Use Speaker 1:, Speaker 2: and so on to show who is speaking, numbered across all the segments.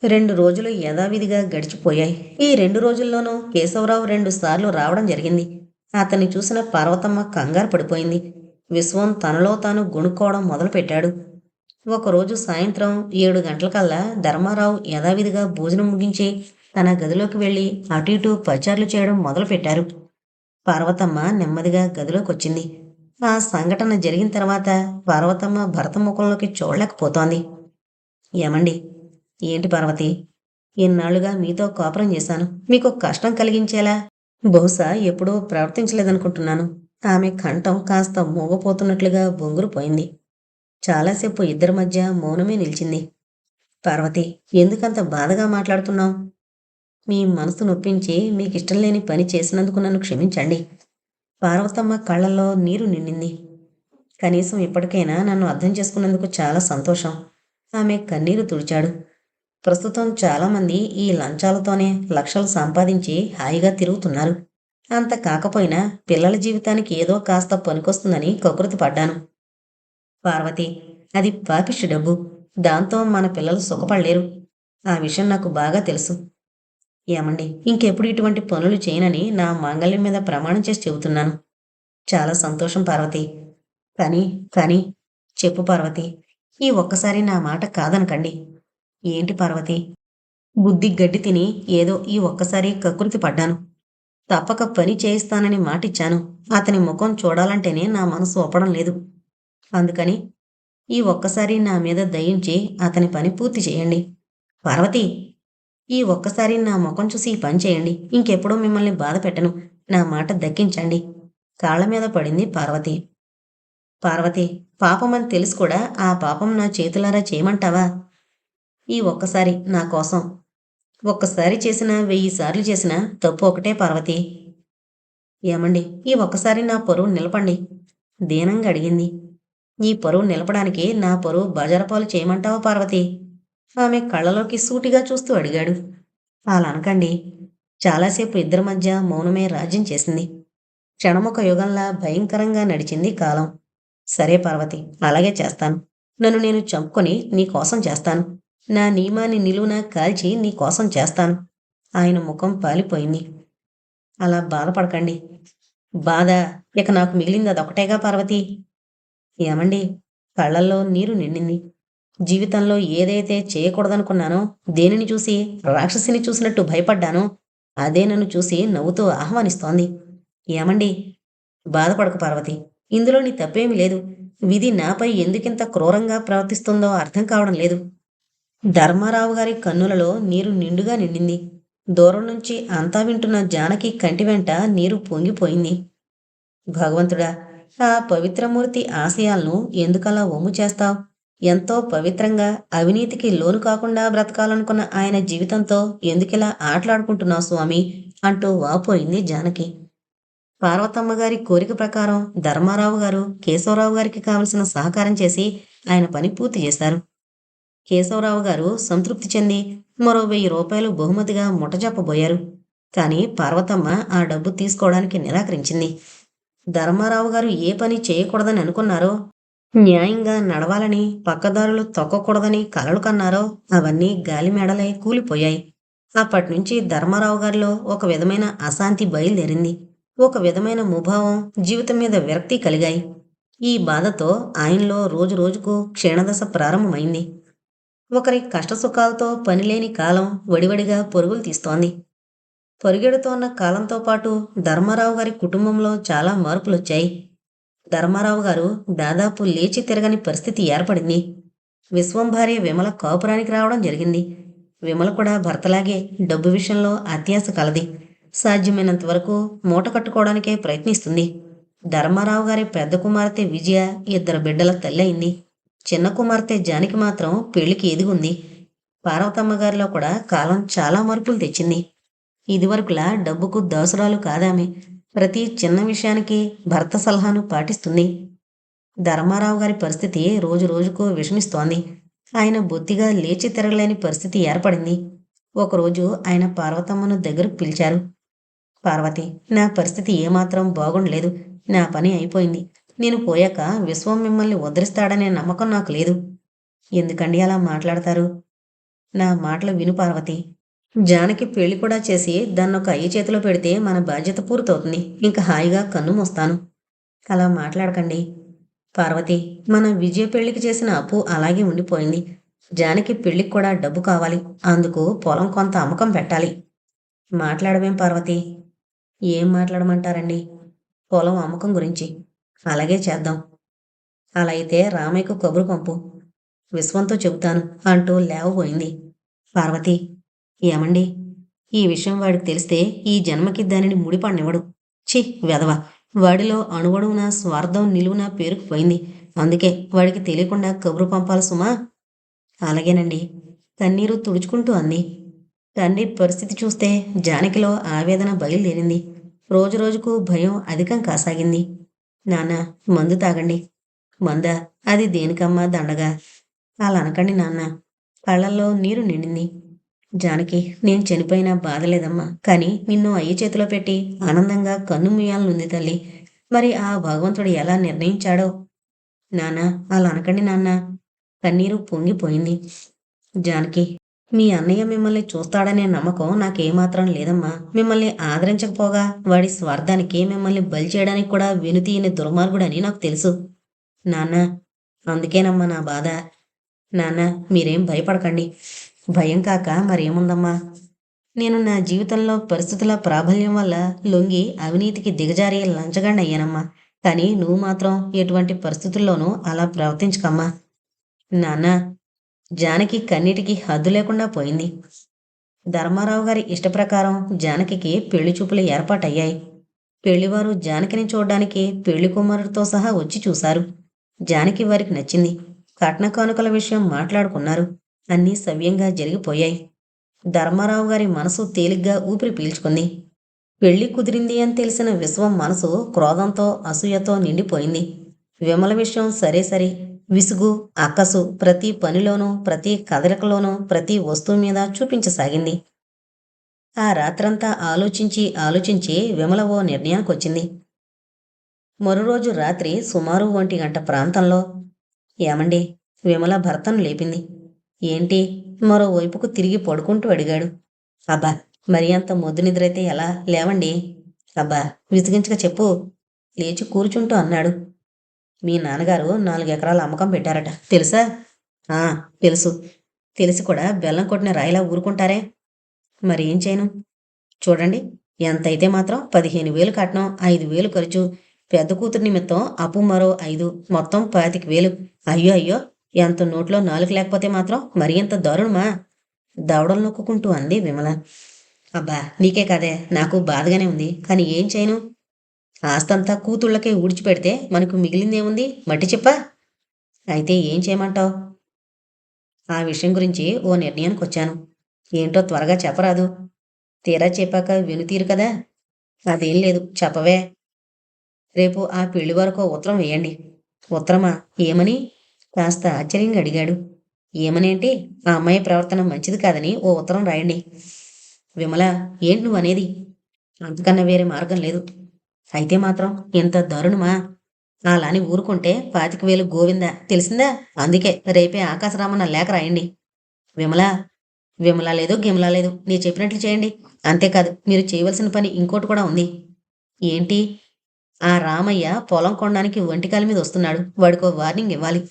Speaker 1: 2 రోజులు యథావిధిగా గడిచిపోయాయి. ఈ 2 రోజుల్లోనూ కేశవరావు 2 సార్లు రావడం జరిగింది. అతన్ని చూసిన పార్వతమ్మ కంగారు పడిపోయింది. విశ్వం తనలో తాను గొణుక్కోవడం మొదలుపెట్టాడు. ఒకరోజు సాయంత్రం 7 గంటలకల్లా ధర్మారావు యథావిధిగా భోజనం ముగించి తన గదిలోకి వెళ్ళి అటు ఇటు పచార్లు చేయడం మొదలుపెట్టారు. పార్వతమ్మ నెమ్మదిగా గదిలోకొచ్చింది. ఆ సంఘటన జరిగిన తర్వాత పార్వతమ్మ భర్త ముఖంలోకి చూడలేకపోతోంది. ఏమండి? ఏంటి పార్వతి? ఇన్నాళ్లుగా మీతో కాపురం చేశాను. మీకు కష్టం కలిగించేలా బహుశా ఎప్పుడూ ప్రవర్తించలేదనుకుంటున్నాను. ఆమె కంఠం కాస్త మూగపోతున్నట్లుగా బొంగురుపోయింది. చాలాసేపు ఇద్దరి మధ్య మౌనమే నిలిచింది. పార్వతి, ఎందుకంత బాధగా మాట్లాడుతున్నావు? మీ మనసు నొప్పించి మీకిష్టం లేని పని చేసినందుకు నన్ను క్షమించండి. పార్వతమ్మ కళ్ళల్లో నీరు నిండింది. కనీసం ఇప్పటికైనా నన్ను అర్థం చేసుకున్నందుకు చాలా సంతోషం. ఆమె కన్నీరు తుడిచాడు. ప్రస్తుతం చాలామంది ఈ లంచాలతోనే లక్షలు సంపాదించి హాయిగా తిరుగుతున్నారు. అంత కాకపోయినా పిల్లల జీవితానికి ఏదో కాస్త పనికొస్తుందని కకృతి పడ్డాను. పార్వతి, అది పాపిష్టి డబ్బు. దాంతో మన పిల్లలు సుఖపడలేరు. ఆ విషయం నాకు బాగా తెలుసు. ఏమండి, ఇంకెప్పుడు ఇటువంటి పనులు చేయనని నా మాంగళ్యం మీద ప్రమాణం చేసి చెబుతున్నాను. చాలా సంతోషం పార్వతి. కానీ కానీ చెప్పు పార్వతి. ఈ ఒక్కసారి నా మాట కాదనకండి. ఏంటి పార్వతి? బుద్ధి గడ్డి తిని ఏదో ఈ ఒక్కసారి కకృతి పడ్డాను. తప్పక పని చేయిస్తానని మాటిచ్చాను. అతని ముఖం చూడాలంటేనే నా మనసు ఒప్పడం లేదు. అందుకని ఈ ఒక్కసారి నా మీద దయించి అతని పని పూర్తి చేయండి. పార్వతి, ఈ ఒక్కసారి నా ముఖం చూసి ఈ పని చేయండి. ఇంకెప్పుడూ మిమ్మల్ని బాధ పెట్టను. నా మాట దక్కించండి. కాళ్ల మీద పడింది పార్వతి. పార్వతి, పాపమని తెలుసు కూడా ఆ పాపం నా చేతులారా చేయమంటావా? ఈ ఒక్కసారి నా కోసం. ఒక్కసారి చేసినా 1000 సార్లు చేసినా తప్పు ఒకటే పార్వతి. ఏమండి, ఈ ఒక్కసారి నా పరువు నిలపండి. దీనంగా అడిగింది. ఈ పరువు నిలపడానికి నా పరువు బజారుపాలు చేయమంటావా పార్వతి? ఆమె కళ్ళలోకి సూటిగా చూస్తూ అడిగాడు. అలా అనకండి. చాలాసేపు ఇద్దరి మధ్య మౌనమే రాజ్యం చేసింది. క్షణమొక యుగంలా భయంకరంగా నడిచింది కాలం. సరే పార్వతి, అలాగే చేస్తాను. నన్ను నేను చంపుకొని నీకోసం చేస్తాను. నా నియమాన్ని నిలువున కాల్చి నీకోసం చేస్తాను. ఆయన ముఖం పాలిపోయింది. అలా బాధపడకండి. బాధ ఇక నాకు మిగిలింది అదొకటేగా పార్వతి. ఏమండి? కళ్ళల్లో నీరు నిండింది. జీవితంలో ఏదైతే చేయకూడదనుకున్నానో, దేనిని చూసి రాక్షసిని చూసినట్టు భయపడ్డానో, అదే నన్ను చూసి నవ్వుతూ ఆహ్వానిస్తోంది. ఏమండి? బాధపడకు పార్వతి. ఇందులో నీ తప్పేమీ లేదు. విధి నాపై ఎందుకింత క్రూరంగా ప్రవర్తిస్తుందో అర్థం కావడం లేదు. ధర్మారావు గారి కన్నులలో నీరు నిండుగా నిండింది. దూరం నుంచి అంతా వింటున్న జానకి కంటి వెంట నీరు పొంగిపోయింది. భగవంతుడా, ఆ పవిత్రమూర్తి ఆశయాలను ఎందుకలా వమ్ము చేస్తావ్? ఎంతో పవిత్రంగా అవినీతికి లోను కాకుండా బ్రతకాలనుకున్న ఆయన జీవితంతో ఎందుకిలా ఆటలాడుకుంటున్నావు స్వామి? అంటూ వాపోయింది జానకి. పార్వతమ్మ గారి కోరిక ప్రకారం ధర్మారావు గారు కేశవరావు గారికి కావలసిన సహకారం చేసి ఆయన పని పూర్తి చేశారు. కేశవరావు గారు సంతృప్తి చెంది మరో 1000 రూపాయలు బహుమతిగా ముట్టజెప్పబోయారు. కానీ పార్వతమ్మ ఆ డబ్బు తీసుకోవడానికి నిరాకరించింది. ధర్మారావు గారు ఏ పని చేయకూడదని అనుకున్నారో, న్యాయంగా నడవాలని, పక్కదారులు తొక్కకూడదని కలలు కన్నారో అవన్నీ గాలిమేడలై కూలిపోయాయి. అప్పట్నుంచి ధర్మారావు గారిలో ఒక విధమైన అశాంతి బయలుదేరింది. ఒక విధమైన ముభావం, జీవితం మీద విరక్తి కలిగాయి. ఈ బాధతో ఆయనలో రోజురోజుకు క్షీణదశ ప్రారంభమైంది. ఒకరి కష్టసుఖాలతో పనిలేని కాలం వడివడిగా పరుగులు తీస్తోంది. పరుగెడుతోన్న కాలంతో పాటు ధర్మారావు గారి కుటుంబంలో చాలా మార్పులొచ్చాయి. ధర్మారావు గారు దాదాపు లేచి తిరగని పరిస్థితి ఏర్పడింది. విశ్వం భార్య విమల కాపురానికి రావడం జరిగింది. విమల కూడా భర్తలాగే డబ్బు విషయంలో అత్యాశ కలది. సాధ్యమైనంత వరకు మూట కట్టుకోవడానికే ప్రయత్నిస్తుంది. ధర్మారావు గారి పెద్ద కుమార్తె విజయ 2 బిడ్డల తల్లి అయింది. చిన్న కుమార్తె జానకి మాత్రం పెళ్లికి ఎదిగుంది. పార్వతమ్మ గారిలో కూడా కాలం చాలా మార్పులు తెచ్చింది. ఇదివరకులా డబ్బుకు దాసురాలు కాదామె. ప్రతి చిన్న విషయానికి భర్త సలహాను పాటిస్తుంది. ధర్మారావు గారి పరిస్థితి రోజురోజుకు విషమిస్తోంది. ఆయన బొత్తిగా లేచి తిరగలేని పరిస్థితి ఏర్పడింది. ఒకరోజు ఆయన పార్వతమ్మను దగ్గరకు పిలిచారు. పార్వతి, నా పరిస్థితి ఏమాత్రం బాగుండలేదు. నా పని అయిపోయింది. నేను పోయాక విశ్వం మిమ్మల్ని ఉద్ధరిస్తాడనే నమ్మకం నాకు లేదు. ఎందుకండి అలా మాట్లాడతారు? నా మాటలు విను పార్వతి. జానకి పెళ్లి కూడా చేసి దాన్నొక అయ్య చేతిలో పెడితే మన బాధ్యత పూర్తవుతుంది. ఇంక హాయిగా కన్ను మూస్తాను. అలా మాట్లాడకండి. పార్వతి, మన విజయ పెళ్లికి చేసిన అప్పు అలాగే ఉండిపోయింది. జానకి పెళ్లికి కూడా డబ్బు కావాలి. అందుకు పొలం కొంత అమ్మకం పెట్టాలి. మాట్లాడమేం పార్వతి? ఏం మాట్లాడమంటారండి? పొలం అమ్మకం గురించి. అలాగే చేద్దాం. అలా అయితే రామయ్యకు కబురు పంపు. విశ్వంతో చెబుతాను అంటూ లేవబోయింది. పార్వతి, ఏమండి? ఈ విషయం వాడికి తెలిస్తే ఈ జన్మకి దానిని ముడిపడనివ్వడు. ఛీ, వెధవ! వాడిలో అణువణువున స్వార్థం నిలువున పేరుకుపోయింది. అందుకే వాడికి తెలియకుండా కబురు పంపాలి సుమా. అలాగేనండి. కన్నీరు తుడుచుకుంటూ అంది. తండ్రి పరిస్థితి చూస్తే జానకిలో ఆవేదన బయలుదేరింది. రోజురోజుకు భయం అధికం కాసాగింది. నాన్న, మందు తాగండి. మందా? అది దేనికమ్మా దండగా? అలా అనకండి నాన్న. కళ్ళల్లో నీరు నిండింది. జానకి, నేను చనిపోయినా బాధలేదమ్మా. కానీ నిన్ను అయ్య చేతిలో పెట్టి ఆనందంగా కన్ను మూయాలనుంది తల్లి. మరి ఆ భగవంతుడు ఎలా నిర్ణయించాడో? నాన్న, అలా అనకండి నాన్న. కన్నీరు పొంగిపోయింది. జానకి, మీ అన్నయ్య మిమ్మల్ని చూస్తాడనే నమ్మకం నాకేమాత్రం లేదమ్మా. మిమ్మల్ని ఆదరించకపోగా వాడి స్వార్థానికి మిమ్మల్ని బలి చేయడానికి కూడా వెనుతీయని దుర్మార్గుడని నాకు తెలుసు. నాన్న, అందుకేనమ్మా నా బాధ. నాన్న, మీరేం భయపడకండి. భయం కాక మరేముందమ్మా? నేను నా జీవితంలో పరిస్థితుల ప్రాబల్యం వల్ల లొంగి అవినీతికి దిగజారి లంచగాడిని అయ్యానమ్మా. కానీ నువ్వు మాత్రం ఎటువంటి పరిస్థితుల్లోనూ అలా ప్రవర్తించకమ్మా. నాన్న, జానకి కన్నీటికి హద్దు లేకుండా పోయింది. ధర్మారావు గారి ఇష్టప్రకారం జానకికి పెళ్లి చూపులు ఏర్పాటయ్యాయి. పెళ్లివారు జానకిని చూడ్డానికి పెళ్లి కుమారుడితో సహా వచ్చి చూశారు. జానకి వారికి నచ్చింది. కట్న కానుకల విషయం మాట్లాడుకున్నారు. అన్నీ సవ్యంగా జరిగిపోయాయి. ధర్మారావు గారి మనసు తేలిగ్గా ఊపిరి పీల్చుకుంది. పెళ్లి కుదిరింది అని తెలిసిన విశ్వం మనసు క్రోధంతో అసూయతో నిండిపోయింది. విమల విషయం సరే సరి. విసుగు, అక్కసు ప్రతి పనిలోనూ, ప్రతి కదలికలోనూ, ప్రతి వస్తువు మీద చూపించసాగింది. ఆ రాత్రంతా ఆలోచించి ఆలోచించి విమల ఓ నిర్ణయానికొచ్చింది. మరురోజు రాత్రి సుమారు 1 గంట ప్రాంతంలో, ఏమండి? విమల భర్తను లేపింది. ఏంటి? మరోవైపుకు తిరిగి పడుకుంటూ అడిగాడు. అబ్బా, మరి అంత మొద్దు నిద్రైతే ఎలా? లేవండి. అబ్బా, విసిగించక చెప్పు. లేచి కూర్చుంటూ అన్నాడు. మీ నాన్నగారు 4 ఎకరాల అమ్మకం పెట్టారట, తెలుసా? ఆ, తెలుసు. తెలిసి కూడా బెల్లం కొట్టిన రాయిలా ఊరుకుంటారే? మరి ఏం చేయను? చూడండి, ఎంతైతే మాత్రం 15,000 కట్నం, 5,000 ఖర్చు, పెద్ద కూతురు నిమిత్తం అప్పు మరో 5, మొత్తం 25,000. అయ్యో అయ్యో, ఎంత నోట్లో నాలుగు లేకపోతే మాత్రం మరి ఎంత దారుణమా? దవడలు నొక్కుంటూ అంది విమల. అబ్బా, నీకే కదే, నాకు బాధగానే ఉంది. కానీ ఏం చేయను? ఆస్తంతా కూతుళ్ళకే ఊడ్చిపెడితే మనకు మిగిలిందేముంది? మట్టి చెప్పా. అయితే ఏం చేయమంటావు? ఆ విషయం గురించి ఓ నిర్ణయానికి వచ్చాను. ఏంటో త్వరగా చెప్పరాదు? తీరా చెప్పాక వినుతీరు కదా. అదేం లేదు, చెప్పవే. రేపు ఆ పెళ్లి వరకు ఉత్తరం వేయండి. ఉత్తరమా? ఏమని? కాస్త ఆశ్చర్యంగా అడిగాడు. ఏమనేంటి? ఆ అమ్మాయి ప్రవర్తన మంచిది కాదని ఓ ఉత్తరం రాయండి. విమల, ఏంటి నువ్వనేది? అంతకన్నా వేరే మార్గం లేదు. అయితే మాత్రం ఇంత దారుణమా? అలాని ఊరుకుంటే 25,000 గోవిందా, తెలిసిందా? అందుకే రేపే ఆకాశరామన్న లేఖ రాయండి. విమలా, విమలా లేదు గిమలా లేదు, నేను చెప్పినట్లు చేయండి. అంతేకాదు, మీరు చేయవలసిన పని ఇంకోటి కూడా ఉంది. ఏంటి? ఆ రామయ్య పొలం కొనడానికి ఒంటికాల మీద వస్తున్నాడు. వాడికో వార్నింగ్ ఇవ్వాలి.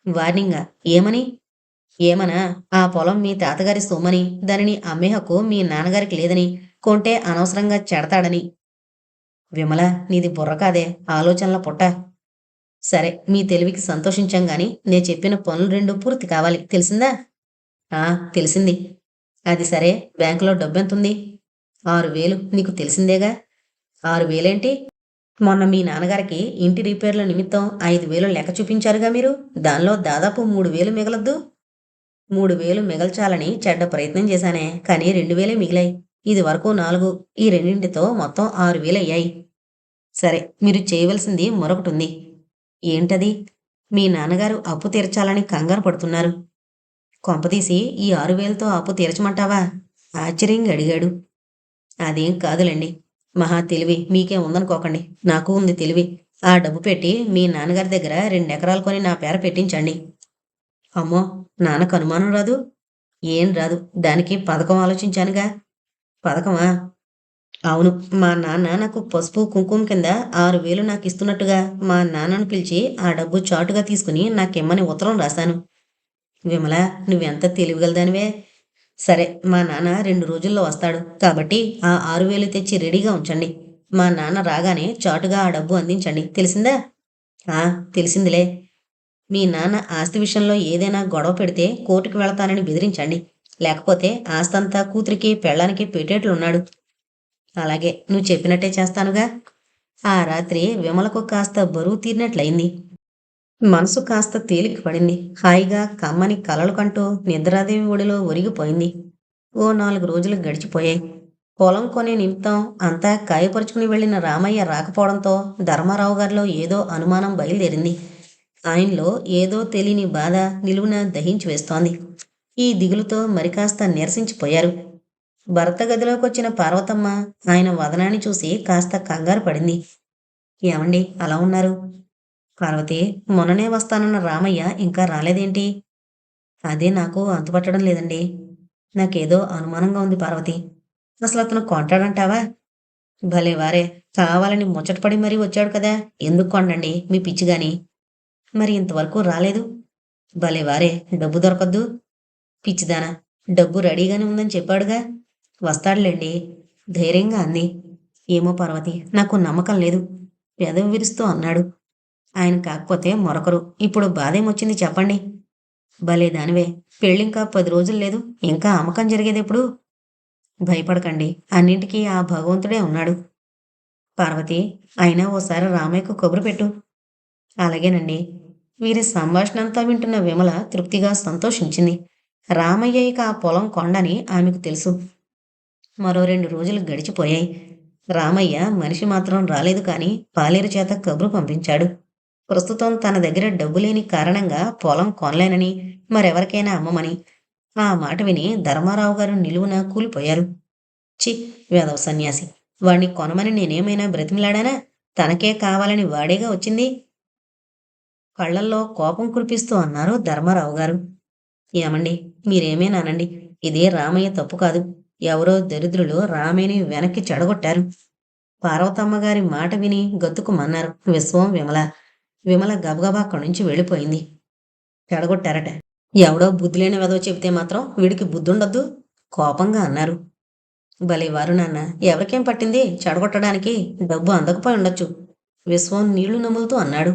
Speaker 1: వార్నింగా? ఏమని? ఏమనా? ఆ పొలం మీ తాతగారి సొమ్మని, దానిని అమ్మే హక్కు మీ నాన్నగారికి లేదని, కొంటే అనవసరంగా చెడతాడని. విమల, నీది బుర్ర కాదే, ఆలోచనల పుట్ట. సరే, మీ తెలివికి సంతోషించాం గాని నేను చెప్పిన పనులు 2 పూర్తి కావాలి, తెలిసిందా? ఆ, తెలిసింది. అది సరే, బ్యాంకులో డబ్బెంతుంది? 6,000. నీకు తెలిసిందేగా. 6,000 మొన్న మీ నాన్నగారికి ఇంటి రిపేర్ల నిమిత్తం 5,000 లెక్క చూపించారుగా మీరు. దానిలో దాదాపు 3,000 మిగలద్దు. 3,000 మిగల్చాలని చెడ్డ ప్రయత్నం చేశానే, కానీ 2,000 మిగిలాయి. ఇది వరకు 4, ఈ రెండింటితో మొత్తం 6,000 అయ్యాయి. సరే, మీరు చేయవలసింది మరొకటుంది. ఏంటది? మీ నాన్నగారు అప్పు తీర్చాలని కంగారు పడుతున్నారు. కొంపతీసి ఈ 6,000తో అప్పు తీర్చమంటావా? ఆశ్చర్యంగా అడిగాడు. అదేం కాదులేండి. మహా తెలివి మీకే ఉందనుకోకండి. నాకు ఉంది తెలివి. ఆ డబ్బు పెట్టి మీ నాన్నగారి దగ్గర 2 ఎకరాలు కొని నా పేర పెట్టించండి. అమ్మో, నాన్నకు అనుమానం రాదు? ఏం రాదు. దానికి పథకం ఆలోచించానుగా. పథకమా? అవును. మా నాన్న నాకు పసుపు, కుంకుమ కింద 6,000 నాకిస్తున్నట్టుగా మా నాన్నను పిలిచి ఆ డబ్బు చాటుగా తీసుకుని నాకిమ్మని ఉత్తరం రాశాను. విమల, నువ్వెంత తెలివిగలదానివే! సరే, మా నాన్న 2 రోజుల్లో వస్తాడు. కాబట్టి ఆ 6,000 తెచ్చి రెడీగా ఉంచండి. మా నాన్న రాగానే చాటుగా ఆ డబ్బు అందించండి. తెలిసిందా? ఆ! తెలిసిందిలే. మీ నాన్న ఆస్తి విషయంలో ఏదైనా గొడవ పెడితే కోర్టుకి వెళతానని బెదిరించండి. లేకపోతే ఆస్తంతా కూతురికి, పెళ్ళానికి పెట్టేట్లున్నాడు. అలాగే, నువ్వు చెప్పినట్టే చేస్తానుగా. ఆ రాత్రి విమలకు కాస్త బరువు తీరినట్లయింది. మనసు కాస్త తేలిక పడింది. హాయిగా కమ్మని కలలు కంటూ నిద్రాదేవి ఒడిలో ఒరిగిపోయింది. ఓ 4 రోజులు గడిచిపోయాయి. పొలం కొనే నిమిత్తం అంతా కాయపరుచుకుని వెళ్లిన రామయ్య రాకపోవడంతో ధర్మారావు గారిలో ఏదో అనుమానం బయలుదేరింది. ఆయనలో ఏదో తెలియని బాధ నిలువున దహించి వేస్తోంది. ఈ దిగులుతో మరికాస్త నీరసించిపోయారు. భర్త గదిలోకొచ్చిన పార్వతమ్మ ఆయన వదనాన్ని చూసి కాస్త కంగారు పడింది. ఏమండి అలా ఉన్నారు? పార్వతి, మొన్ననే వస్తానన్న రామయ్య ఇంకా రాలేదేంటి? అదే నాకు అంతుపట్టడం లేదండి. నాకేదో అనుమానంగా ఉంది పార్వతి. అసలు అతను కొంటాడంటావా? భలే వారే, కావాలని ముచ్చటపడి మరీ వచ్చాడు కదా. ఎందుకు కొండండి మీ పిచ్చిగాని? మరి ఇంతవరకు రాలేదు. భలే వారే, డబ్బు దొరకద్దు. పిచ్చిదానా, డబ్బు రెడీగానే ఉందని చెప్పాడుగా. వస్తాడులేండి, ధైర్యంగా అంది. ఏమో పార్వతి, నాకు నమ్మకం లేదు, పెదవి విరుస్తూ అన్నాడు. ఆయన కాకపోతే మరొకరు. ఇప్పుడు బాధేమొచ్చింది చెప్పండి. భలే దానివే, పెళ్ళింకా 10 రోజులు లేదు. ఇంకా అమ్మకం జరిగేదెప్పుడు? భయపడకండి, అన్నింటికీ ఆ భగవంతుడే ఉన్నాడు. పార్వతి, అయినా ఓసారి రామయ్యకు కబురు పెట్టు. అలాగేనండి. వీరి సంభాషణంతా వింటున్న విమల తృప్తిగా సంతోషించింది. రామయ్య ఇక ఆ పొలం కొండని ఆమెకు తెలుసు. మరో 2 రోజులు గడిచిపోయాయి. రామయ్య మనిషి మాత్రం రాలేదు కాని పాలేరు చేత కబురు పంపించాడు. ప్రస్తుతం తన దగ్గర డబ్బు లేని కారణంగా పొలం కొనలేనని, మరెవరికైనా అమ్మమని. ఆ మాట విని ధర్మారావు గారు నిలువున కూలిపోయారు. ఛీ, వెధవ సన్యాసి! వాణ్ణి కొనమని నేనేమైనా బ్రతిమిలాడానా? తనకే కావాలని వాడేగా వచ్చింది. కళ్ళల్లో కోపం కురిపిస్తూ అన్నారు ధర్మారావు గారు. ఏమండి, మీరేమేనానండి, ఇదే రామయ్య తప్పు కాదు. ఎవరో దరిద్రులు రామయ్యని వెనక్కి చెడగొట్టారు. పార్వతమ్మ గారి మాట విని గతుకుమన్నారు విశ్వం, విమల. విమల గబగబా అక్కడి నుంచి వెళ్ళిపోయింది. చెడగొట్టారట. ఎవడో బుద్ధిలేని వెదవ చెబితే మాత్రం వీడికి బుద్ధుండొద్దు, కోపంగా అన్నారు. భలేవారు నాన్న, ఎవరికేం పట్టింది చెడగొట్టడానికి? డబ్బు అందకపోయి ఉండొచ్చు. విశ్వం నీళ్లు నములుతూ అన్నాడు.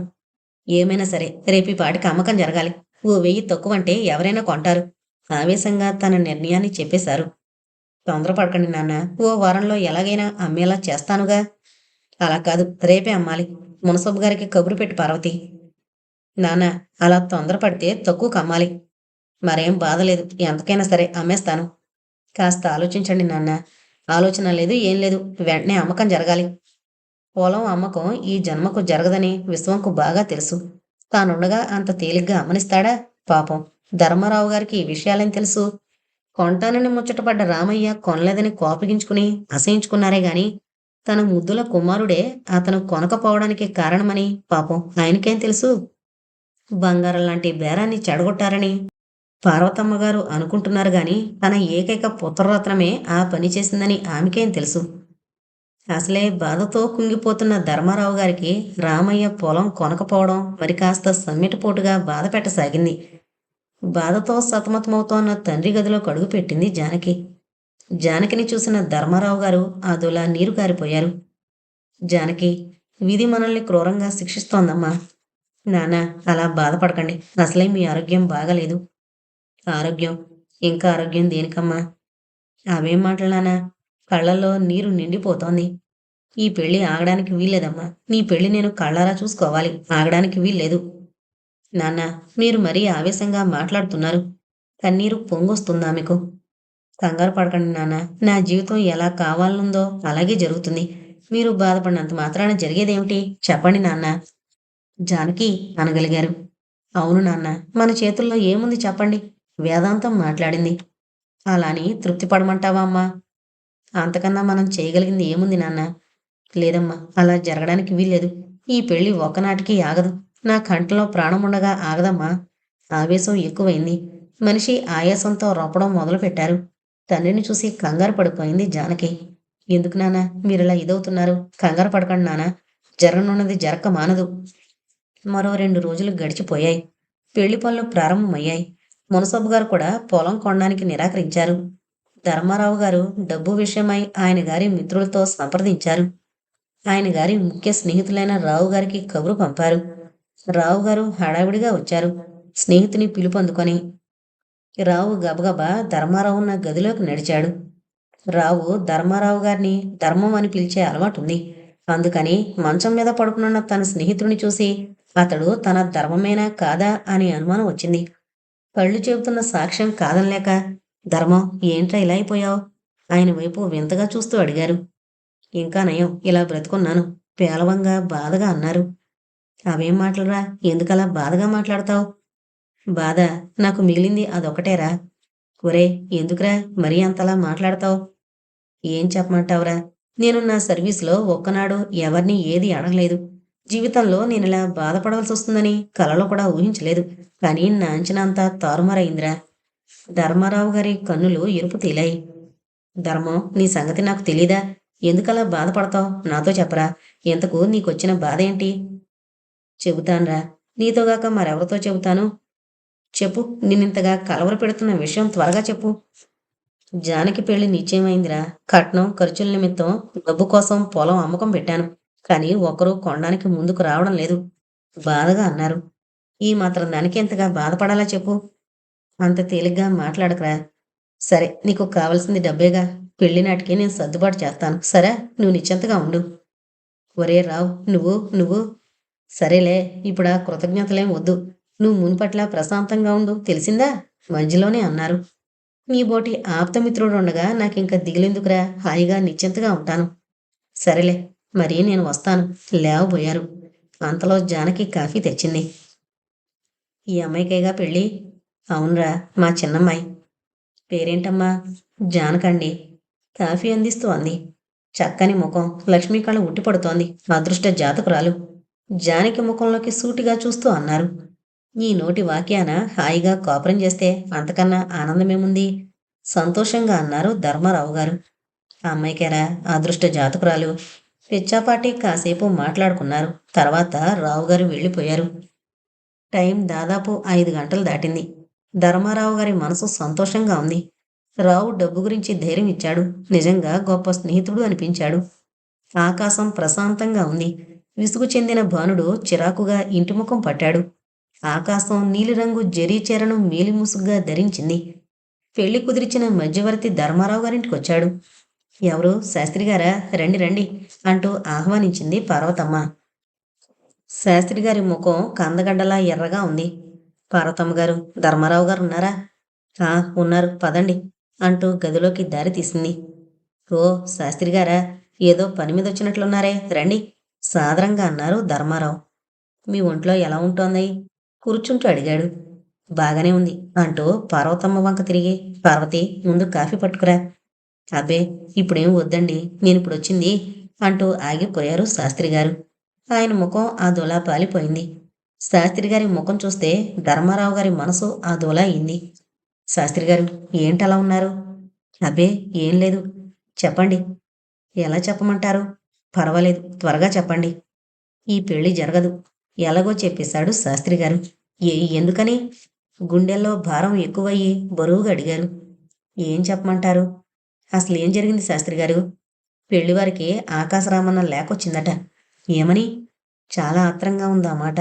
Speaker 1: ఏమైనా సరే, రేపు ఈ పాటికి అమ్మకం జరగాలి. ఓ 1000 తక్కువంటే ఎవరైనా కొంటారు. ఆవేశంగా తన నిర్ణయాన్ని చెప్పేశారు. తొందరపడకండి నాన్న, ఓ వారంలో ఎలాగైనా అమ్మేలా చేస్తానుగా. అలా కాదు, రేపే అమ్మాలి. మునసబు గారికి కబురు పెట్టి పార్వతి. నాన్న, అలా తొందరపడితే తక్కువకు అమ్మాలి. మరేం బాధలేదు, ఎంతకైనా సరే అమ్మేస్తాను. కాస్త ఆలోచించండి నాన్న. ఆలోచన లేదు, ఏం లేదు, వెంటనే అమ్మకం జరగాలి. పొలం అమ్మకం ఈ జన్మకు జరగదని విశ్వంకు బాగా తెలుసు. తానుండగా అంత తేలిగ్గా అమ్మనిస్తాడా? పాపం ధర్మారావు గారికి ఈ విషయాలేం తెలుసు? కొంటానని ముచ్చటపడ్డ రామయ్య కొనలేదని కోపగించుకుని అసహించుకున్నారే గాని తన ముద్దుల కుమారుడే అతను కొనకపోవడానికి కారణమని పాపం ఆయనకేం తెలుసు? బంగారం లాంటి బేరాన్ని చెడగొట్టారని పార్వతమ్మ గారు అనుకుంటున్నారు గాని తన ఏకైక పుత్రరత్నమే ఆ పని చేసిందని ఆమెకేం తెలుసు? అసలే బాధతో కుంగిపోతున్న ధర్మారావు గారికి రామయ్య పొలం కొనకపోవడం మరి కాస్త సమ్మెటపోటుగా బాధ పెట్టసాగింది. బాధతో సతమతమవుతోన్న తండ్రి గదిలో కడుగు పెట్టింది జానకి. జానకిని చూసిన ధర్మారావు గారు అదోలా నీరు కారిపోయారు. జానకి, విధి మనల్ని క్రూరంగా శిక్షిస్తోందమ్మా. నానా, అలా బాధపడకండి. అసలే మీ ఆరోగ్యం బాగలేదు. ఆరోగ్యం? ఇంకా ఆరోగ్యం దేనికమ్మా? అవేం మాటలు నానా? కళ్ళల్లో నీరు నిండిపోతోంది. ఈ పెళ్లి ఆగడానికి వీల్లేదమ్మా. నీ పెళ్లి నేను కళ్ళారా చూసుకోవాలి. ఆగడానికి వీల్లేదు. నాన్న, మీరు మరీ ఆవేశంగా మాట్లాడుతున్నారు. కన్నీరు పొంగొస్తుందా మీకు? కంగారు పడకండి నాన్న. నా జీవితం ఎలా కావాలనుందో అలాగే జరుగుతుంది. మీరు బాధపడినంత మాత్రాన జరిగేదేమిటి చెప్పండి నాన్న. జానకి అనగలిగారు. అవును నాన్న, మన చేతుల్లో ఏముంది చెప్పండి. వేదాంతం మాట్లాడింది. అలాని తృప్తి పడమంటావా అమ్మా? అంతకన్నా మనం చేయగలిగింది ఏముంది నాన్న? లేదమ్మా, అలా జరగడానికి వీల్లేదు. ఈ పెళ్లి ఒకనాటికి ఆగదు. నా కంట్లో ప్రాణముండగా ఆగదమ్మా. ఆవేశం ఎక్కువైంది. మనిషి ఆయాసంతో రొప్పడం మొదలుపెట్టారు. తండ్రిని చూసి కంగారు పడిపోయింది జానకి. ఎందుకు నాన్న మీరిలా ఇదవుతున్నారు? కంగారు పడకండి నాన్న. జరగనున్నది జరక్క మానదు. మరో 2 రోజులు గడిచిపోయాయి. పెళ్లి పనులు ప్రారంభమయ్యాయి. మునసబు గారు కూడా పొలం కొనడానికి నిరాకరించారు. ధర్మారావు గారు డబ్బు విషయమై ఆయన గారి మిత్రులతో సంప్రదించారు. ఆయన గారి ముఖ్య స్నేహితులైన రావు గారికి కబురు పంపారు. రావు గారు హడావిడిగా వచ్చారు. స్నేహితుని పిలుపందుకొని రావు గబగబా ధర్మారావు ఉన్న గదిలోకి నడిచాడు. రావు ధర్మారావు గారిని ధర్మం అని పిలిచే అలవాటుంది. అందుకని మంచం మీద పడుకున్న తన స్నేహితుడిని చూసి అతడు తన ధర్మమేనా కాదా అని అనుమానం వచ్చింది. కళ్ళు చెబుతున్న సాక్ష్యం కాదనలేక, ధర్మం ఏంట్రా ఇలా అయిపోయావు? ఆయన వైపు వింతగా చూస్తూ అడిగారు. ఇంకా నయం ఇలా బ్రతుకున్నాను పేలవంగా బాధగా అన్నారు. అవేం మాటలురా, ఎందుకలా బాధగా మాట్లాడతావు? బాధ నాకు మిగిలింది అదొకటేరా. ఒరే ఎందుకురా మరీ అంతలా మాట్లాడతావు? ఏం చెప్పమంటావురా, నేను నా సర్వీస్లో ఒక్కనాడు ఎవరిని ఏది అడగలేదు. జీవితంలో నేనిలా బాధపడవలసి వస్తుందని కలలో కూడా ఊహించలేదు. కానీ నా అంచనా అంతా తారుమారైందిరా. ధర్మారావు గారి కన్నులు ఎరుపు తేలాయి. ధర్మం నీ సంగతి నాకు తెలీదా? ఎందుకలా బాధపడతావు? నాతో చెప్పరా. ఎంతకు నీకొచ్చిన బాధ ఏంటి? చెబుతాన్రా. నీతోగాక మరెవరితో చెబుతాను? చెప్పు, నిన్నింతగా కలవర పెడుతున్న విషయం త్వరగా చెప్పు. జానకి పెళ్లి నిశ్చయమైందిరా. కట్నం ఖర్చుల నిమిత్తం డబ్బు కోసం పొలం అమ్మకం పెట్టాను. కానీ ఒకరూ కొనడానికి ముందుకు రావడం లేదు. బాధగా అన్నారు. ఈ మాత్రం దానికి ఎంతగా బాధపడాలా చెప్పు. అంత తేలిగ్గా మాట్లాడకరా. సరే నీకు కావలసింది డబ్బేగా. పెళ్లి నాటికి నేను సర్దుబాటు చేస్తాను. సరే నువ్వు నిశ్చింతగా ఉండు. ఒరే రావు, నువ్వు సరేలే, ఇప్పుడా కృతజ్ఞతలేం వద్దు. నువ్వు మునుపట్లా ప్రశాంతంగా ఉండు, తెలిసిందా? మధ్యలోనే అన్నారు. నీ బోటి ఆప్తమిత్రుడు ఉండగా నాకింక దిగులెందుకురా, హాయిగా నిశ్చింతగా ఉంటాను. సరేలే, మరి నేను వస్తాను. లేవబోయారు. అంతలో జానకి కాఫీ తెచ్చింది. ఈ అమ్మాయికేగా పెళ్ళి? అవునరా, మా చిన్నమ్మాయి. పేరేంటమ్మా? జానకండి. కాఫీ అందిస్తూ అంది. చక్కని ముఖం, లక్ష్మీ కళ ఉట్టిపడుతోంది. అదృష్ట జాతకురాలు. జానకి ముఖంలోకి సూటిగా చూస్తూ అన్నారు. ఈ నోటి వాక్యాన హాయిగా కాపురం చేస్తే అంతకన్నా ఆనందమేముంది? సంతోషంగా అన్నారు ధర్మారావు గారు. ఆ అమ్మాయికేరా అదృష్ట జాతకురాలు. పిచ్చాపాటి కాసేపు మాట్లాడుకున్నారు. తర్వాత రావుగారు వెళ్ళిపోయారు. టైం దాదాపు 5 గంటలు దాటింది. ధర్మారావు గారి మనసు సంతోషంగా ఉంది. రావు డబ్బు గురించి ధైర్యం ఇచ్చాడు. నిజంగా గొప్ప స్నేహితుడు అనిపించాడు. ఆకాశం ప్రశాంతంగా ఉంది. విసుగు చెందిన భానుడు చిరాకుగా ఇంటిముఖం పట్టాడు. ఆకాశం నీలిరంగు జరీ చీరను మేలిముసుగ్గా ధరించింది. పెళ్లి కుదిర్చిన మధ్యవర్తి ధర్మారావు గారింటికొచ్చాడు. ఎవరు? శాస్త్రిగారా, రండి రండి అంటూ ఆహ్వానించింది పార్వతమ్మ. శాస్త్రిగారి ముఖం కందగడ్డలా ఎర్రగా ఉంది. పార్వతమ్మ గారు, ధర్మారావు గారు ఉన్నారా? ఉన్నారు, పదండి అంటూ గదిలోకి దారి తీసింది. ఓ శాస్త్రిగారా, ఏదో పని మీద వచ్చినట్లున్నారే, రండి సాదరంగా అన్నారు ధర్మారావు. మీ ఒంట్లో ఎలా ఉంటోంది? కూర్చుంటూ అడిగాడు. బాగానే ఉంది అంటూ పార్వతమ్మ వంక తిరిగి, పార్వతి ముందు కాఫీ పట్టుకురా. అబ్బే ఇప్పుడేం వద్దండి, నేనిప్పుడొచ్చింది అంటూ ఆగిపోయారు శాస్త్రిగారు. ఆయన ముఖం అదోలా పాలిపోయింది. శాస్త్రిగారి ముఖం చూస్తే ధర్మారావు గారి మనసు అదోలా అయింది. శాస్త్రిగారు ఏంటలా ఉన్నారు? అబ్బే ఏం లేదు. చెప్పండి. ఎలా చెప్పమంటారు? పర్వాలేదు, త్వరగా చెప్పండి. ఈ పెళ్లి జరగదు. ఎలాగో చెప్పేశాడు శాస్త్రిగారు. ఎందుకని? గుండెల్లో భారం ఎక్కువయ్యి బరువుగా అడిగారు. ఏం చెప్పమంటారు? అసలేం జరిగింది శాస్త్రిగారు? పెళ్లివారికి ఆకాశరామన్న లేకొచ్చిందట. ఏమని? చాలా ఆత్రంగా ఉందా మాట.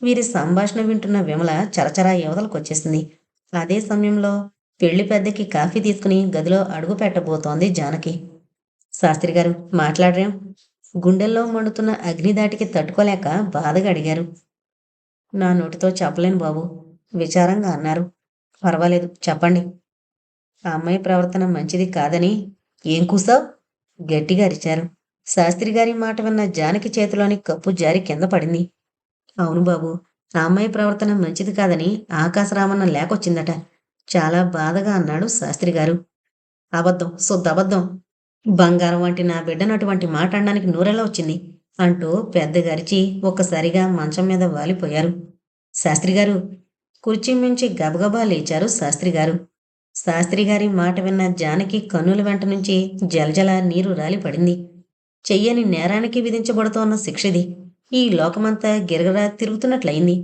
Speaker 1: వీరి సంభాషణ వింటున్న విమల చరచరా యువతలకొచ్చేసింది. అదే సమయంలో పెళ్లి పెద్దకి కాఫీ తీసుకుని గదిలో అడుగు పెట్టబోతోంది జానకి. శాస్త్రిగారు మాట్లాడరేం? గుండెల్లో మండుతున్న అగ్నిదాటికి తట్టుకోలేక బాధగా అడిగారు. నా నోటితో చెప్పలేను బాబు, విచారంగా అన్నారు. పర్వాలేదు, చెప్పండి. ఆ అమ్మాయి ప్రవర్తన మంచిది కాదని. ఏం కూసావ్? గట్టిగా అరిచారు. శాస్త్రిగారి మాట విన్న జానకి చేతిలోని కప్పు జారి కింద పడింది. అవును బాబు, ఆ అమ్మాయి ప్రవర్తన మంచిది కాదని ఆకాశరామన్న లేకొచ్చిందట. చాలా బాధగా అన్నాడు శాస్త్రిగారు. అబద్ధం, శుద్ధ అబద్ధం. బంగారం వంటి నా బిడ్డను అటువంటి మాట అనడానికి నోరెలా వచ్చింది అంటూ పెద్దగరిచి ఒక్కసారిగా మంచం మీద వాలిపోయారు. శాస్త్రిగారు, కుర్చీ మించి గబగబా లేచారు శాస్త్రిగారు. శాస్త్రిగారి మాట విన్న జానకి కన్నుల వెంట నుంచి జలజల నీరు రాలిపడింది. చెయ్యని నేరానికి విధించబడుతోన్న శిక్షిది. ఈ లోకమంతా గిరగిరా తిరుగుతున్నట్లయింది.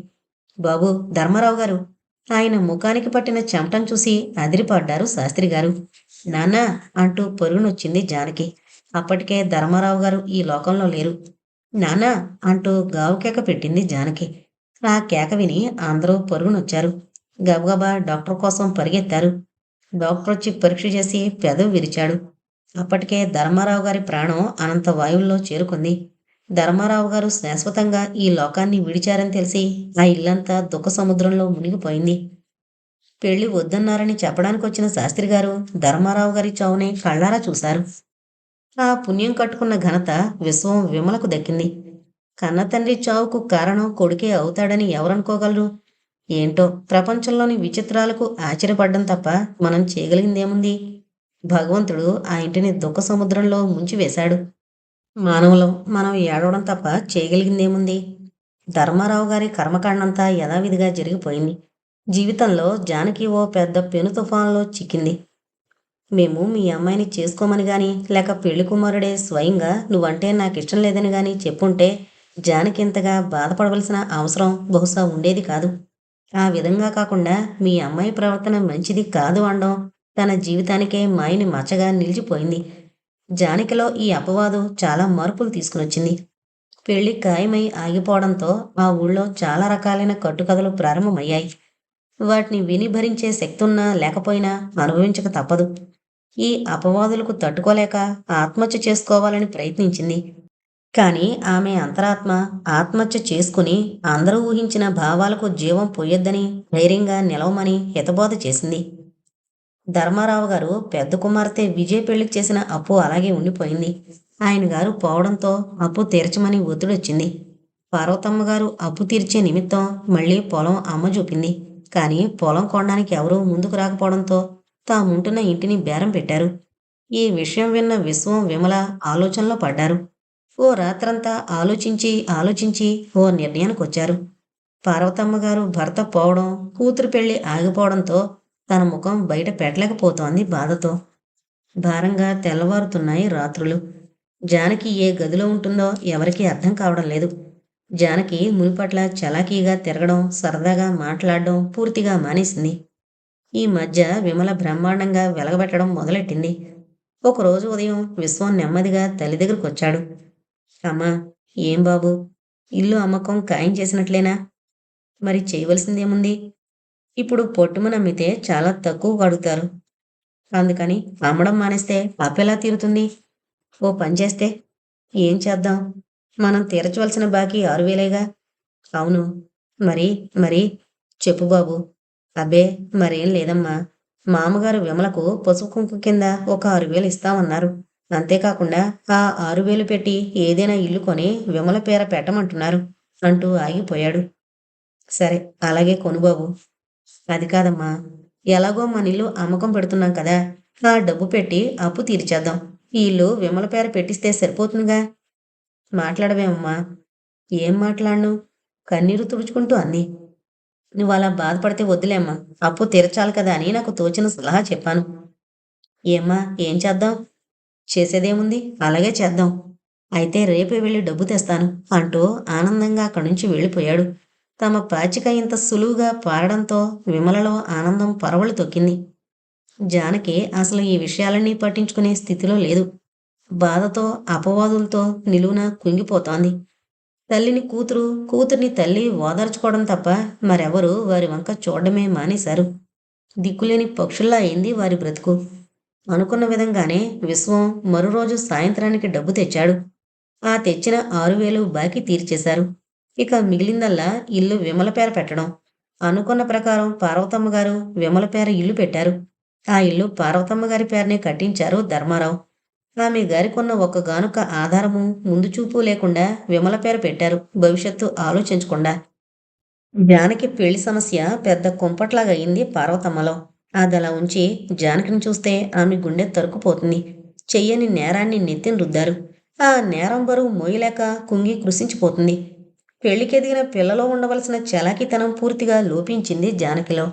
Speaker 1: బాబూ ధర్మారావు గారు! ఆయన ముఖానికి పట్టిన చెమటం చూసి అదిరిపడ్డారు శాస్త్రిగారు. నాన్నా అంటూ పొరుగునొచ్చింది జానకి. అప్పటికే ధర్మారావు గారు ఈ లోకంలో లేరు. నాన్నా అంటూ గావుకేక పెట్టింది జానకి. ఆ కేక విని అందరూ పరుగునొచ్చారు. గబగబా డాక్టర్ కోసం పరిగెత్తారు. డాక్టర్ వచ్చి పరీక్ష చేసి పెదవి విరిచాడు. అప్పటికే ధర్మారావు గారి ప్రాణం అనంత వాయువుల్లో చేరుకుంది. ధర్మారావు గారు శాశ్వతంగా ఈ లోకాన్ని విడిచారని తెలిసి ఆ ఇల్లంతా దుఃఖ సముద్రంలో మునిగిపోయింది. పెళ్లి వద్దన్నారని చెప్పడానికొచ్చిన శాస్త్రిగారు ధర్మారావు గారి చావుని కళ్ళారా చూశారు. ఆ పుణ్యం కట్టుకున్న ఘనత విశ్వం విమలకు దక్కింది. కన్నతండ్రి చావుకు కారణం కొడుకే అవుతాడని ఎవరనుకోగలరు? ఏంటో ప్రపంచంలోని విచిత్రాలకు ఆశ్చర్యపడ్డం తప్ప మనం చేయగలిగిందేముంది? భగవంతుడు ఆ ఇంటిని దుఃఖ సముద్రంలో ముంచివేశాడు. మానవులం మనం ఏడవడం తప్ప చేయగలిగిందేముంది? ధర్మారావు గారి కర్మకాండంతా యథావిధిగా జరిగిపోయింది. జీవితంలో జానకి ఓ పెద్ద పెను తుఫాన్లో చిక్కింది. మేము మీ అమ్మాయిని చేసుకోమని గాని లేక పెళ్లి కుమారుడే స్వయంగా నువ్వంటే నాకిష్టం లేదని గాని చెప్పుంటే జానకి ఇంతగా బాధపడవలసిన అవసరం బహుశా ఉండేది కాదు. ఆ విధంగా కాకుండా మీ అమ్మాయి ప్రవర్తన మంచిది కాదు అనడం తన జీవితానికే మాయని మచ్చగా నిలిచిపోయింది. జానకిలో ఈ అపవాదు చాలా మార్పులు తీసుకునొచ్చింది. పెళ్లి ఖాయమై ఆగిపోవడంతో ఆ ఊళ్ళో చాలా రకాలైన కట్టుకథలు ప్రారంభమయ్యాయి. వాటిని విని భరించే శక్తున్నా లేకపోయినా అనుభవించక తప్పదు. ఈ అపవాదులకు తట్టుకోలేక ఆత్మహత్య చేసుకోవాలని ప్రయత్నించింది. కానీ ఆమె అంతరాత్మ ఆత్మహత్య చేసుకుని అందరూ ఊహించిన భావాలకు జీవం పోయొద్దని ధైర్యంగా నిలవమని హితబోధ చేసింది. ధర్మారావు గారు పెద్ద కుమార్తె విజయ్ పెళ్లికి చేసిన అప్పు అలాగే ఉండిపోయింది. ఆయన గారు పోవడంతో అప్పు తీర్చమని ఒత్తిడొచ్చింది. పార్వతమ్మ గారు అప్పు తీర్చే నిమిత్తం మళ్ళీ పొలం అమ్మ చూపింది. కానీ పొలం కొనడానికి ఎవరూ ముందుకు రాకపోవడంతో తాముంటున్న ఇంటిని బేరం పెట్టారు. ఈ విషయం విన్న విశ్వం విమల ఆలోచనలో పడ్డారు. ఓ రాత్రంతా ఆలోచించి ఓ నిర్ణయానికొచ్చారు. పార్వతమ్మ గారు భర్త పోవడం, కూతురు పెళ్లి ఆగిపోవడంతో తన ముఖం బయట పెట్టలేకపోతోంది బాధతో. భారంగా తెల్లవారుతున్నాయి రాత్రులు. జానకి ఏ గదిలో ఉంటుందో ఎవరికీ అర్థం కావడం లేదు. జానకి మునిపట్ల చలాకీగా తిరగడం, సరదాగా మాట్లాడడం పూర్తిగా మానేసింది. ఈ మధ్య విమల బ్రహ్మాండంగా వెలగబెట్టడం మొదలెట్టింది. ఒకరోజు ఉదయం విశ్వం నెమ్మదిగా తల్లి దగ్గరకొచ్చాడు. అమ్మా, ఏం బాబు, ఇల్లు అమ్మకం ఖాయం చేసినట్లేనా? మరి చేయవలసిందేముంది? ఇప్పుడు పొట్టుమని అమ్మితే చాలా తక్కువ అడుగుతారు. అందుకని అమ్మడం మానేస్తే అప్పెలా తీరుతుంది? ఓ పని చేస్తే? ఏం చేద్దాం? మనం తీర్చవలసిన బాకీ 6,000గా. అవును. మరి మరి చెప్పు బాబు. అబ్బే, మరేం లేదమ్మా. మామగారు విమలకు పసుపు కుంకుమ కింద ఒక 6,000 ఇస్తామన్నారు. అంతేకాకుండా ఆ 6,000 పెట్టి ఏదైనా ఇల్లు కొని విమల పేర పెట్టమంటున్నారు అంటూ ఆగిపోయాడు. సరే, అలాగే కొను బాబు. అది కాదమ్మా. ఎలాగో మన ఇల్లు అమ్మకం పెడుతున్నాం కదా, ఆ డబ్బు పెట్టి అప్పు తీర్చేద్దాం. ఈ ఇల్లు విమల పేర పెట్టిస్తే సరిపోతుందిగా. మాట్లాడవేమమ్మా. ఏం మాట్లాడను? కన్నీరు తుడుచుకుంటూ అంది. నువ్వు అలా బాధపడితే వద్దులేమ్మా. అప్పు తీర్చాలి కదా అని నాకు తోచిన సలహా చెప్పాను. ఏమ్మా, ఏం చేద్దాం? చేసేదేముంది, అలాగే చేద్దాం. అయితే రేపే వెళ్ళి డబ్బు తెస్తాను అంటూ ఆనందంగా అక్కడి నుంచి వెళ్ళిపోయాడు. తమ పాచిక ఇంత సులువుగా పారడంతో విమలలో ఆనందం పరవళ్ళు తొక్కింది. జానకి అసలు ఈ విషయాలన్నీ పట్టించుకునే స్థితిలో లేదు. బాధతో అపవాదులతో నిలువున కుంగిపోతోంది. తల్లిని కూతురు, కూతుర్ని తల్లి ఓదార్చుకోవడం తప్ప మరెవరూ వారి వంక చూడడమే మానేశారు. దిక్కులేని పక్షుల్లా అయింది వారి బ్రతుకు. అనుకున్న విధంగానే విశ్వం మరో రోజు సాయంత్రానికి డబ్బు తెచ్చాడు. ఆ తెచ్చిన 6,000 బాకీ తీర్చేశారు. ఇక మిగిలిందల్లా ఇల్లు విమల పేర పెట్టడం. అనుకున్న ప్రకారం పార్వతమ్మ గారు విమల పేర ఇల్లు పెట్టారు. ఆ ఇల్లు పార్వతమ్మ గారి పేరునే కట్టించారు ధర్మారావు. ఆమె గారికున్న ఒక్కగానొక్క ఆధారము, ముందు చూపు లేకుండా విమల పేర పెట్టారు, భవిష్యత్తు ఆలోచించకుండా. జానకి పెళ్లి సమస్య పెద్ద కుంపట్లాగా అయింది పార్వతమ్మలో. అదలా ఉంచి జానకిని చూస్తే ఆమె గుండె తరుక్కుపోతుంది. చెయ్యని నేరాన్ని నెత్తిన రుద్దారు. ఆ నేరం బరువు మోయలేక కుంగి కృశించిపోతుంది. పెళ్లికెదిగిన పిల్లలో ఉండవలసిన చలాకీతనం పూర్తిగా లోపించింది జానకిలో.